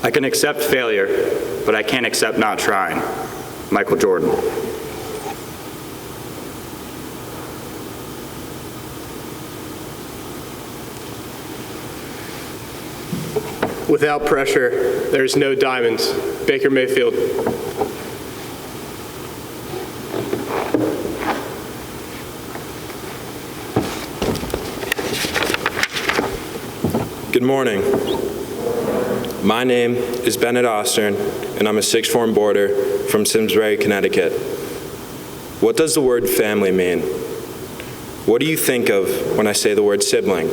I can accept failure, but I can't accept not trying. Michael Jordan. Without pressure, there's no diamonds. Baker Mayfield. Good morning. My name is Bennett Ostern, and I'm a sixth form boarder from Simsbury, Connecticut. What does the word family mean? What do you think of when I say the word sibling?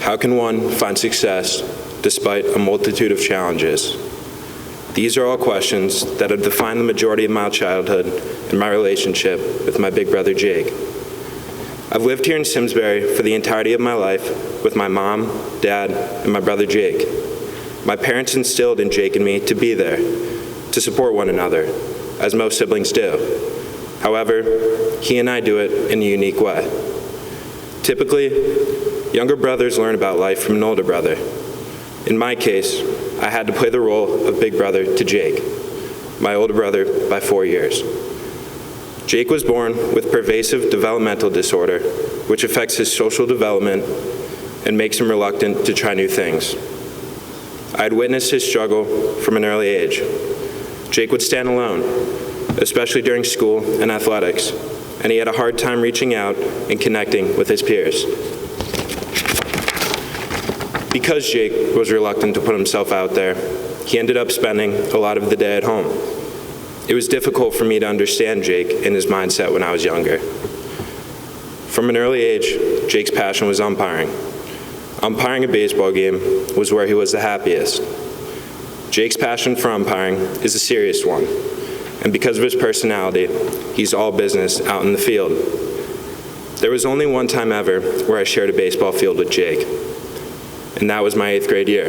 How can one find success despite a multitude of challenges? These are all questions that have defined the majority of my childhood and my relationship with my big brother Jake. I've lived here in Simsbury for the entirety of my life with my mom, dad, and my brother Jake. My parents instilled in Jake and me to be there, to support one another, as most siblings do. However, he and I do it in a unique way. Typically, younger brothers learn about life from an older brother. In my case, I had to play the role of big brother to Jake, my older brother by 4 years. Jake was born with pervasive developmental disorder, which affects his social development and makes him reluctant to try new things. I had witnessed his struggle from an early age. Jake would stand alone, especially during school and athletics, and he had a hard time reaching out and connecting with his peers. Because Jake was reluctant to put himself out there, he ended up spending a lot of the day at home. It was difficult for me to understand Jake and his mindset when I was younger. From an early age, Jake's passion was umpiring. Umpiring a baseball game was where he was the happiest. Jake's passion for umpiring is a serious one, and because of his personality, he's all business out in the field. There was only one time ever where I shared a baseball field with Jake, and that was my 8th grade year.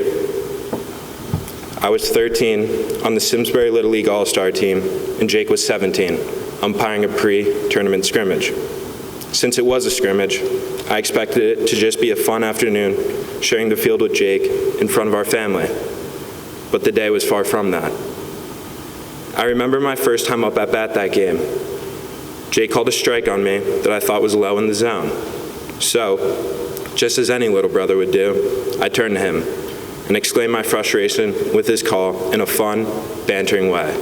I was 13 on the Simsbury Little League All-Star team, and Jake was 17, umpiring a pre-tournament scrimmage. Since it was a scrimmage, I expected it to just be a fun afternoon sharing the field with Jake in front of our family. But the day was far from that. I remember my first time up at bat that game. Jake called a strike on me that I thought was low in the zone. So, just as any little brother would do, I turned to him and exclaimed my frustration with his call in a fun, bantering way.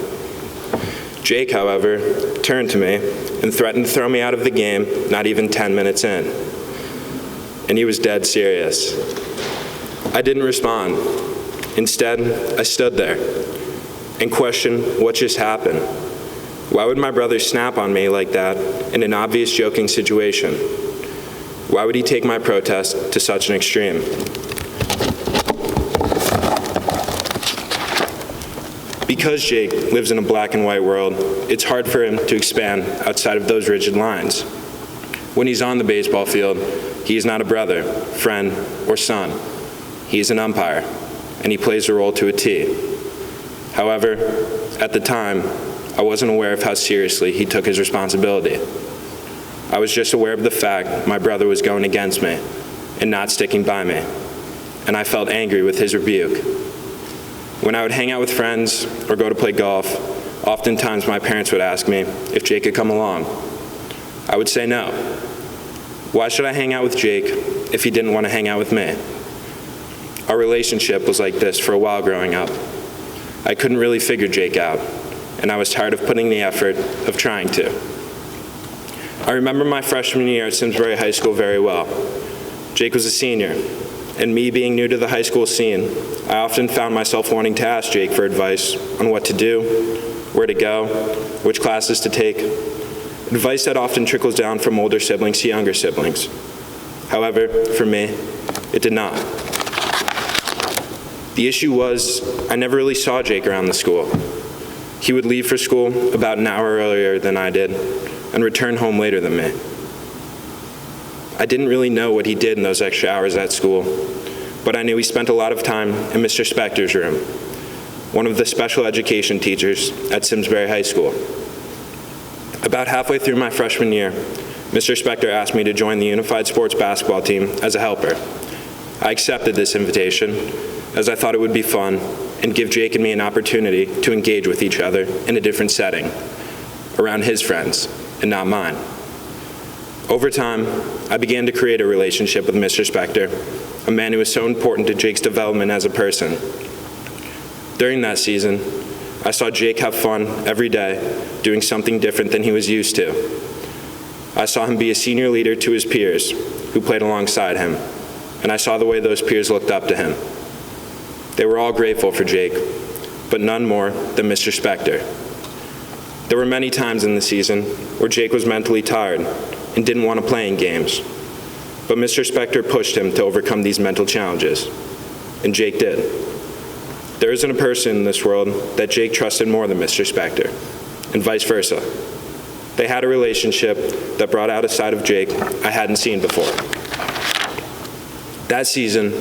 Jake, however, turned to me and threatened to throw me out of the game not even 10 minutes in. And he was dead serious. I didn't respond. Instead, I stood there and questioned what just happened. Why would my brother snap on me like that in an obvious joking situation? Why would he take my protest to such an extreme? Because Jake lives in a black and white world, it's hard for him to expand outside of those rigid lines. When he's on the baseball field, he is not a brother, friend, or son. He is an umpire, and he plays the role to a T. However, at the time, I wasn't aware of how seriously he took his responsibility. I was just aware of the fact my brother was going against me and not sticking by me, and I felt angry with his rebuke. When I would hang out with friends or go to play golf, oftentimes my parents would ask me if Jake could come along. I would say no. Why should I hang out with Jake if he didn't want to hang out with me? Our relationship was like this for a while growing up. I couldn't really figure Jake out, and I was tired of putting the effort of trying to. I remember my freshman year at Simsbury High School very well. Jake was a senior, and me being new to the high school scene, I often found myself wanting to ask Jake for advice on what to do, where to go, which classes to take, advice that often trickles down from older siblings to younger siblings. However, for me, it did not. The issue was, I never really saw Jake around the school. He would leave for school about an hour earlier than I did, and return home later than me. I didn't really know what he did in those extra hours at school, but I knew he spent a lot of time in Mr. Spector's room, one of the special education teachers at Simsbury High School. About halfway through my freshman year, Mr. Spector asked me to join the Unified Sports basketball team as a helper. I accepted this invitation as I thought it would be fun and give Jake and me an opportunity to engage with each other in a different setting, around his friends and not mine. Over time, I began to create a relationship with Mr. Spector, a man who was so important to Jake's development as a person. During that season, I saw Jake have fun every day, doing something different than he was used to. I saw him be a senior leader to his peers who played alongside him, and I saw the way those peers looked up to him. They were all grateful for Jake, but none more than Mr. Spector. There were many times in the season where Jake was mentally tired and didn't want to play in games, but Mr. Spector pushed him to overcome these mental challenges, and Jake did. There isn't a person in this world that Jake trusted more than Mr. Spector, and vice versa. They had a relationship that brought out a side of Jake I hadn't seen before. That season,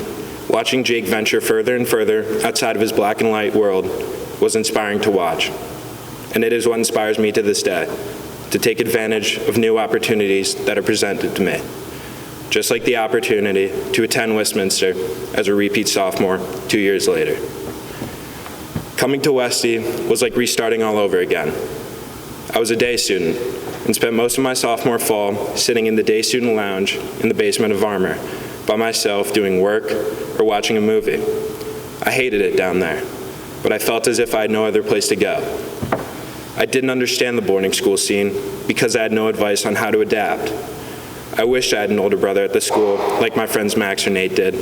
watching Jake venture further and further outside of his black and white world was inspiring to watch, and it is what inspires me to this day, to take advantage of new opportunities that are presented to me, just like the opportunity to attend Westminster as a repeat sophomore 2 years later. Coming to Westy was like restarting all over again. I was a day student and spent most of my sophomore fall sitting in the day student lounge in the basement of Armour by myself doing work or watching a movie. I hated it down there, but I felt as if I had no other place to go. I didn't understand the boarding school scene because I had no advice on how to adapt. I wished I had an older brother at the school like my friends Max or Nate did,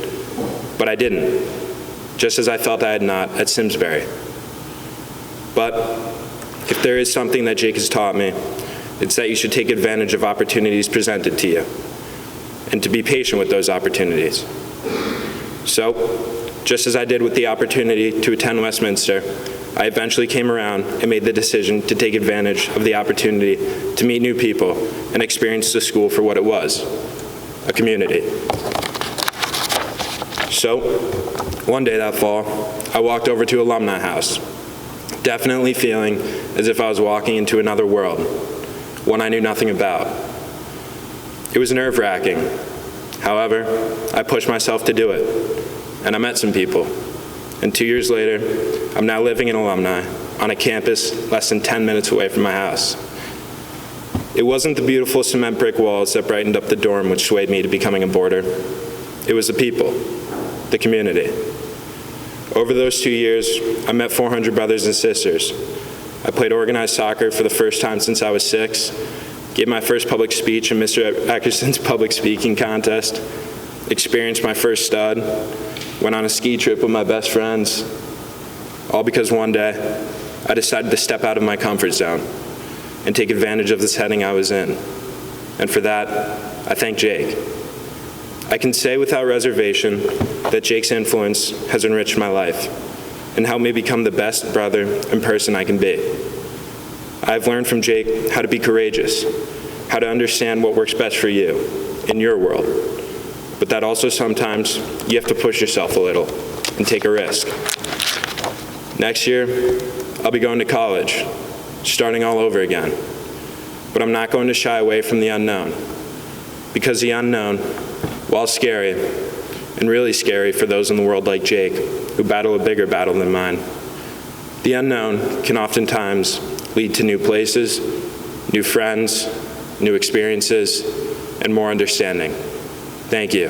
but I didn't, just as I felt I had not at Simsbury. But if there is something that Jake has taught me, it's that you should take advantage of opportunities presented to you and to be patient with those opportunities. So, just as I did with the opportunity to attend Westminster, I eventually came around and made the decision to take advantage of the opportunity to meet new people and experience the school for what it was, a community. So, one day that fall, I walked over to Alumni House, definitely feeling as if I was walking into another world, one I knew nothing about. It was nerve-wracking. However, I pushed myself to do it, and I met some people. And 2 years later, I'm now living in Alumni on a campus less than 10 minutes away from my house. It wasn't the beautiful cement brick walls that brightened up the dorm which swayed me to becoming a boarder. It was the people, the community. Over those 2 years, I met 400 brothers and sisters. I played organized soccer for the first time since I was 6, gave my first public speech in Mr. Eckerson's public speaking contest, experienced my first stud, went on a ski trip with my best friends, all because one day I decided to step out of my comfort zone and take advantage of the setting I was in. And for that, I thank Jake. I can say without reservation that Jake's influence has enriched my life and helped me become the best brother and person I can be. I've learned from Jake how to be courageous, how to understand what works best for you in your world, but that also sometimes you have to push yourself a little and take a risk. Next year, I'll be going to college, starting all over again, but I'm not going to shy away from the unknown, because the unknown, while scary, and really scary for those in the world like Jake, who battle a bigger battle than mine, the unknown can oftentimes lead to new places, new friends, new experiences, and more understanding. Thank you.